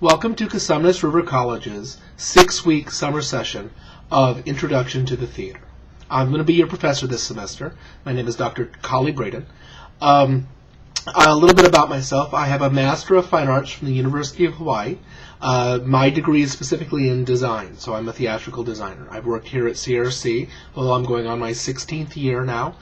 Welcome to Cosumnes River College's 6-week summer session of Introduction to the Theater. I'm going to be your professor this semester. My name is Dr. Collie Braden. A little bit about myself. I have a Master of Fine Arts from the University of Hawaii. My degree is specifically in design, so I'm a theatrical designer. I've worked here at CRC, although I'm going on my 16th year now.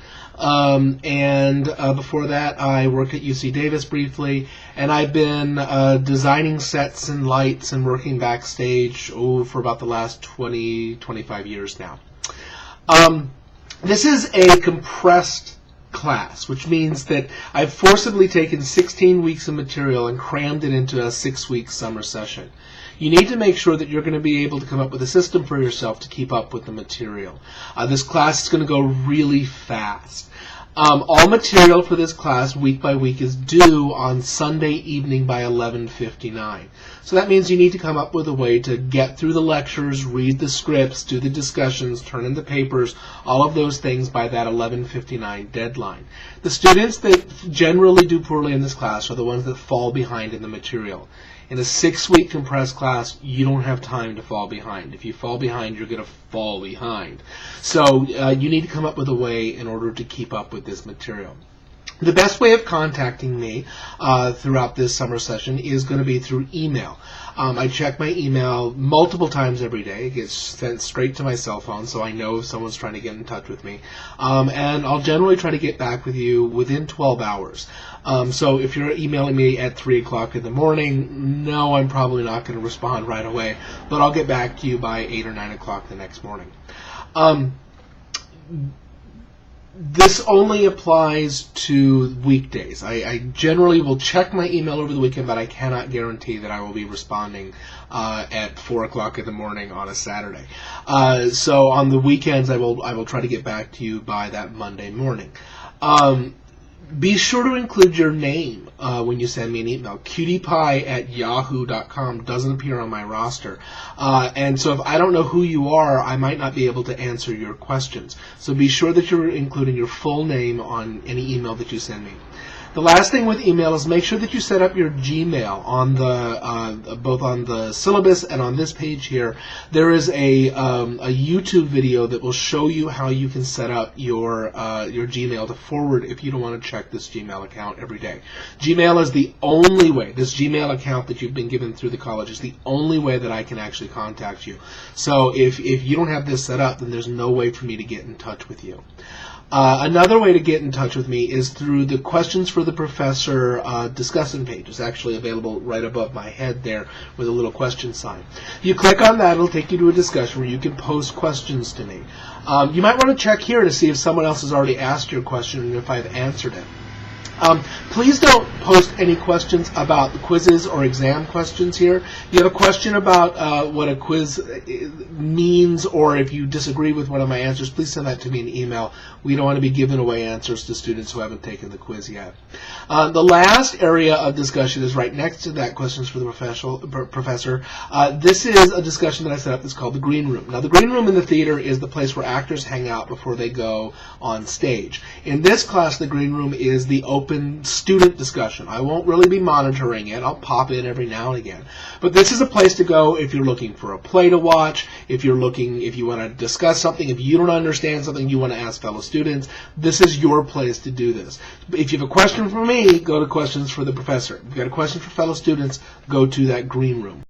Before that, I worked at UC Davis briefly, and I've been designing sets and lights and working backstage for about the last 25 years now. This is a compressed class, which means that I've forcibly taken 16 weeks of material and crammed it into a 6-week summer session. You need to make sure that you're going to be able to come up with a system for yourself to keep up with the material. This class is going to go really fast. All material for this class, week by week, is due on Sunday evening by 11:59. So that means you need to come up with a way to get through the lectures, read the scripts, do the discussions, turn in the papers, all of those things by that 11:59 deadline. The students that generally do poorly in this class are the ones that fall behind in the material. In a 6-week compressed class, you don't have time to fall behind. If you fall behind, you're going to fall behind. So you need to come up with a way in order to keep up with this material. The best way of contacting me throughout this summer session is going to be through email. I check my email multiple times every day. It gets sent straight to my cell phone, so I know if someone's trying to get in touch with me. And I'll generally try to get back with you within 12 hours. So if you're emailing me at 3 o'clock in the morning, no, I'm probably not going to respond right away, but I'll get back to you by 8 or 9 o'clock the next morning. This only applies to weekdays. I generally will check my email over the weekend, but I cannot guarantee that I will be responding at 4 o'clock in the morning on a Saturday. So on the weekends, I will try to get back to you by that Monday morning. Be sure to include your name when you send me an email. cutiepie@yahoo.com doesn't appear on my roster. And so if I don't know who you are, I might not be able to answer your questions. So be sure that you're including your full name on any email that you send me. The last thing with email is make sure that you set up your Gmail on the both on the syllabus and on this page here. There is a YouTube video that will show you how you can set up your Gmail to forward if you don't want to check this Gmail account every day. Gmail is the only way. This Gmail account that you've been given through the college is the only way that I can actually contact you. So if you don't have this set up, then there's no way for me to get in touch with you. Another way to get in touch with me is through the Questions for the Professor discussion page. It's actually available right above my head there with a little question sign. You click on that, it'll take you to a discussion where you can post questions to me. You might want to check here to see if someone else has already asked your question and if I've answered it. Please don't post any questions about the quizzes or exam questions here. If you have a question about what a quiz means, or if you disagree with one of my answers, please send that to me in email. We don't want to be giving away answers to students who haven't taken the quiz yet. The last area of discussion is right next to that Questions for the Professor. This is a discussion that I set up that's called the Green Room. Now, the Green Room in the theater is the place where actors hang out before they go on stage. In this class, the Green Room is the open student discussion. I won't really be monitoring it. I'll pop in every now and again. But this is a place to go if you're looking for a play to watch, if you want to discuss something, if you don't understand something, you want to ask fellow students. This is your place to do this. If you have a question for me, go to Questions for the Professor. If you've got a question for fellow students, go to that Green Room.